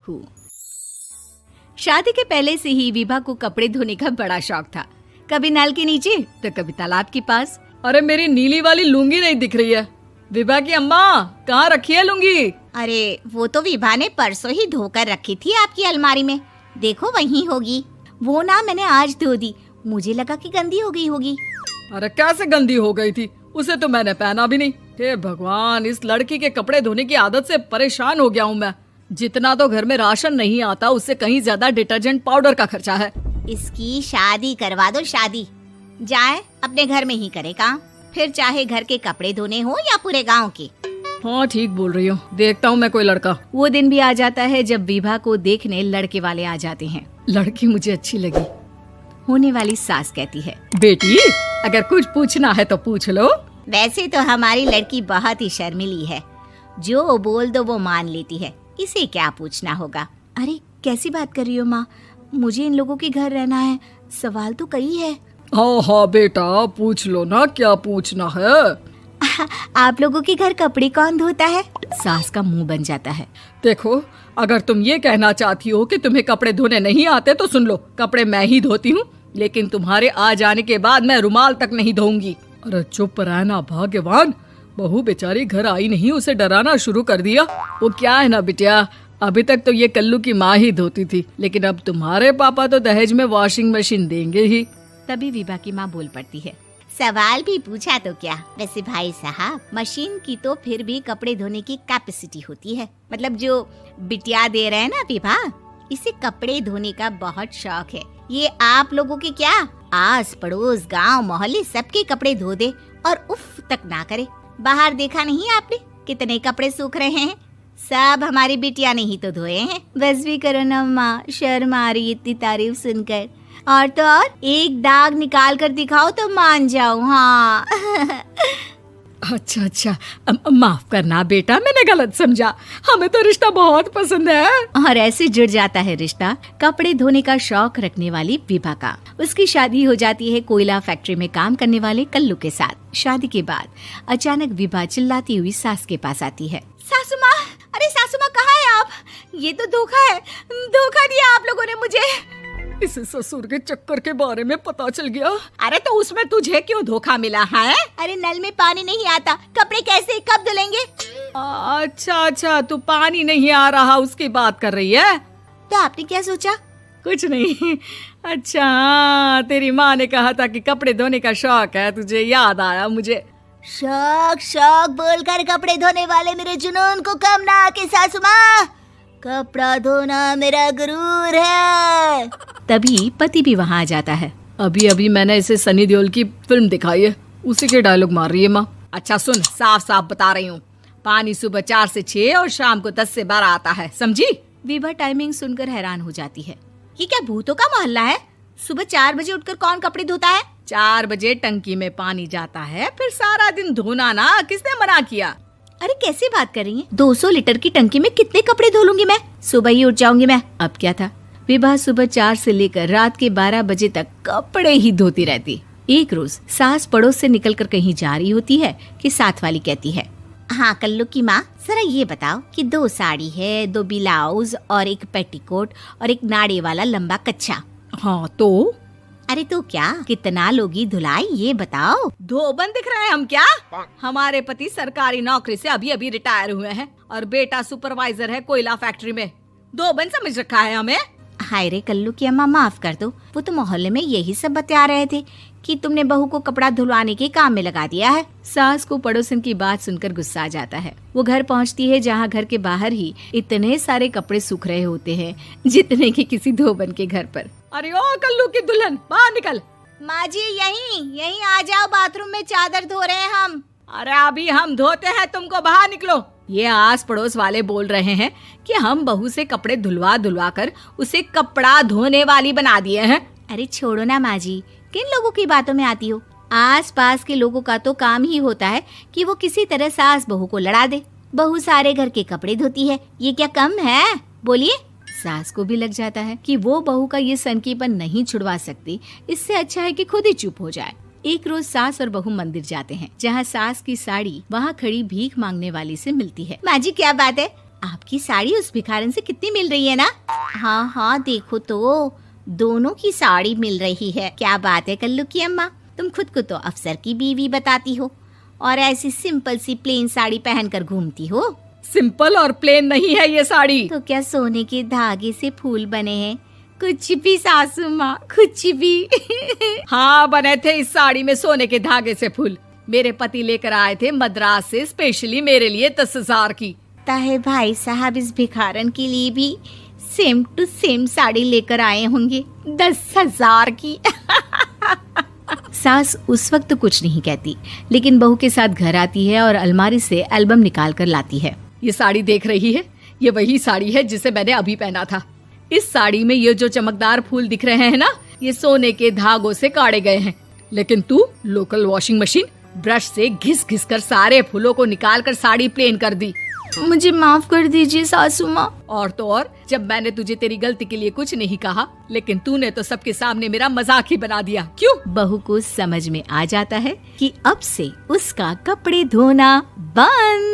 हूँ। शादी के पहले से ही विभा को कपड़े धोने का बड़ा शौक था। कभी नल के नीचे तो कभी तालाब के पास। अरे मेरी नीली वाली लुंगी नहीं दिख रही है। विभा की अम्मा, कहाँ रखी है लुंगी? अरे वो तो विभा ने परसों ही धोकर रखी थी आपकी अलमारी में, देखो वहीं होगी। वो ना मैंने आज धो दी, मुझे लगा कि गंदी हो गई होगी। अरे कैसे गंदी हो गई थी? उसे तो मैंने पहना भी नहीं। हे भगवान, इस लड़की के कपड़े धोने की आदत से परेशान हो गया हूँ मैं। जितना तो घर में राशन नहीं आता, उससे कहीं ज्यादा डिटर्जेंट पाउडर का खर्चा है। इसकी शादी करवा दो, शादी जाए अपने घर में ही करे काम, फिर चाहे घर के कपड़े धोने हो या पूरे गांव के। हाँ ठीक बोल रही हूँ, देखता हूँ मैं कोई लड़का। वो दिन भी आ जाता है जब विभा को देखने लड़के वाले आ जाते हैं। लड़की मुझे अच्छी लगी। होने वाली सास कहती है, बेटी अगर कुछ पूछना है तो पूछ लो। वैसे तो हमारी लड़की बहुत ही शर्मीली है, जो बोल दो वो मान लेती है, इसे क्या पूछना होगा। अरे कैसी बात कर रही हो माँ, मुझे इन लोगों के घर रहना है, सवाल तो कई है। हाँ हाँ बेटा, पूछ लो ना, क्या पूछना है। आप लोगों के घर कपड़े कौन धोता है? सास का मुंह बन जाता है। देखो, अगर तुम ये कहना चाहती हो कि तुम्हें कपड़े धोने नहीं आते तो सुन लो, कपड़े मैं ही धोती हूँ, लेकिन तुम्हारे आ जाने के बाद मैं रुमाल तक नहीं धोऊंगी। अरे चुप रहना भाग्यवान, बहू बेचारी घर आई नहीं, उसे डराना शुरू कर दिया। वो क्या है ना बिटिया, अभी तक तो ये कल्लू की माँ ही धोती थी, लेकिन अब तुम्हारे पापा तो दहेज में वॉशिंग मशीन देंगे ही। तभी विभा की माँ बोल पड़ती है, सवाल भी पूछा तो क्या। वैसे भाई साहब, मशीन की तो फिर भी कपड़े धोने की कैपेसिटी होती है। मतलब जो बिटिया दे रहे हैं ना विभा, इसे कपड़े धोने का बहुत शौक है। ये आप लोगों के क्या, आस पड़ोस गांव मोहल्ले सबके कपड़े धो दे और उफ तक ना करे। बाहर देखा नहीं आपने कितने कपड़े सूख रहे हैं? सब हमारी बिटिया ने ही तो धोए हैं। बस भी करो ना माँ, शर्म आ रही इतनी तारीफ सुनकर। और तो और एक दाग निकाल कर दिखाओ तो मान जाओ। हाँ अच्छा, माफ करना बेटा, मैंने गलत समझा। हमें तो रिश्ता बहुत पसंद है। और ऐसे जुड़ जाता है रिश्ता कपड़े धोने का शौक रखने वाली विभा का। उसकी शादी हो जाती है कोयला फैक्ट्री में काम करने वाले कल्लू के साथ। शादी के बाद अचानक विभा चिल्लाती हुई सास के पास आती है। सासू माँ, अरे सासू माँ कहाँ है आप? ये तो धोखा है, धोखा दिया आप लोगों ने मुझे। इसे ससुर के चक्कर के बारे में पता चल गया। अरे तो उसमें तुझे क्यों धोखा मिला है? अरे नल में पानी नहीं आता, कपड़े कैसे कब धुलेंगे? अच्छा, तू पानी नहीं आ रहा उसकी बात कर रही है। तो आपने क्या सोचा? कुछ नहीं। अच्छा, तेरी माँ ने कहा था कि कपड़े धोने का शौक है तुझे, याद आया मुझे। शौक बोलकर कपड़े धोने वाले मेरे जुनून को कम ना आके सासू माँ, कपड़ा धोना मेरा गुरूर है। तभी पति भी वहाँ आ जाता है। अभी मैंने इसे सनी देओल की फिल्म दिखाई है, उसी के डायलॉग मार रही है माँ। अच्छा सुन, साफ साफ बता रही हूँ, पानी सुबह 4 से 6 और शाम को 10 से 12 आता है, समझी? विभा टाइमिंग सुनकर हैरान हो जाती है। ये क्या भूतों का मोहल्ला है? सुबह 4 बजे उठकर कौन कपड़े धोता है? 4 बजे टंकी में पानी जाता है, फिर सारा दिन धोना ना, किसने मना किया? अरे कैसी बात कर रही हैं? 200 लीटर की टंकी में कितने कपड़े धो लूंगी मैं, सुबह ही उठ जाऊंगी मैं। अब क्या था, विभा सुबह 4 से लेकर रात के 12 बजे तक कपड़े ही धोती रहती। एक रोज सास पड़ोस से निकलकर कहीं जा रही होती है कि साथ वाली कहती है, हाँ कल्लू की माँ, जरा ये बताओ कि 2 साड़ी है, 2 ब्लाउज और एक पेटीकोट और एक नाड़े वाला लंबा कच्छा। हाँ तो? अरे तो क्या, कितना लोगी धुलाई ये बताओ। धोबन दिख रहे हैं हम क्या? हमारे पति सरकारी नौकरी से अभी रिटायर हुए हैं और बेटा सुपरवाइजर है कोयला फैक्ट्री में। धोबन समझ रखा है हमें? हाय रे कल्लू की अम्मा, माफ कर दो, वो तो मोहल्ले में यही सब बता रहे थे कि तुमने बहू को कपड़ा धुलवाने के काम में लगा दिया है। सास को पड़ोसन की बात सुनकर गुस्सा आ जाता है। वो घर पहुंचती है जहां घर के बाहर ही इतने सारे कपड़े सूख रहे होते हैं जितने कि किसी धोबन के घर पर। अरे ओ कल्लू की दुल्हन, बाहर निकल। माँ जी यहीं आ जाओ, बाथरूम में चादर धो रहे हैं हम। अरे अभी हम धोते हैं, तुमको बाहर निकलो। ये आस पड़ोस वाले बोल रहे हैं कि हम बहू से कपड़े धुलवा कर उसे कपड़ा धोने वाली बना दिए हैं। अरे छोड़ो ना माँ जी, किन लोगों की बातों में आती हो? आस पास के लोगों का तो काम ही होता है कि वो किसी तरह सास बहू को लड़ा दे। बहू सारे घर के कपड़े धोती है, ये क्या कम है? बोलिए। सास को भी लग जाता है कि वो बहू का ये सनकीपन नहीं छुड़वा सकती, इससे अच्छा है कि खुद ही चुप हो जाए। एक रोज सास और बहू मंदिर जाते हैं, जहाँ सास की साड़ी वहाँ खड़ी भीख मांगने वाली से मिलती है। माँ जी क्या बात है, आपकी साड़ी उस भिखारन से कितनी मिल रही है ना? हाँ हाँ देखो तो, दोनों की साड़ी मिल रही है। क्या बात है कल्लू की अम्मा, तुम खुद को तो अफसर की बीवी बताती हो और ऐसी सिंपल सी प्लेन साड़ी पहनकर घूमती हो। सिंपल और प्लेन नहीं है ये साड़ी। तो क्या सोने के धागे से फूल बने हैं? कुछ भी सासू माँ, कुछ भी। हाँ बने थे इस साड़ी में सोने के धागे से फूल। मेरे पति लेकर आए थे मद्रास से स्पेशली मेरे लिए 10,000 की। ताहे भाई साहब इस भिखारन के लिए भी सेम टू सेम साड़ी लेकर आए होंगे 10,000 की। सास उस वक्त तो कुछ नहीं कहती, लेकिन बहू के साथ घर आती है और अलमारी से एल्बम निकाल कर लाती है। ये साड़ी देख रही है, ये वही साड़ी है जिसे मैंने अभी पहना था। इस साड़ी में ये जो चमकदार फूल दिख रहे हैं ना, ये सोने के धागों से काढ़े गए हैं। लेकिन तू लोकल वॉशिंग मशीन ब्रश से घिस घिस कर सारे फूलों को निकाल कर साड़ी प्लेन कर दी। मुझे माफ कर दीजिए सासू माँ। और तो और, जब मैंने तुझे तेरी गलती के लिए कुछ नहीं कहा, लेकिन तूने तो सबके सामने मेरा मजाक ही बना दिया। क्यों? बहू को समझ में आ जाता है कि अब से उसका कपड़े धोना बंद।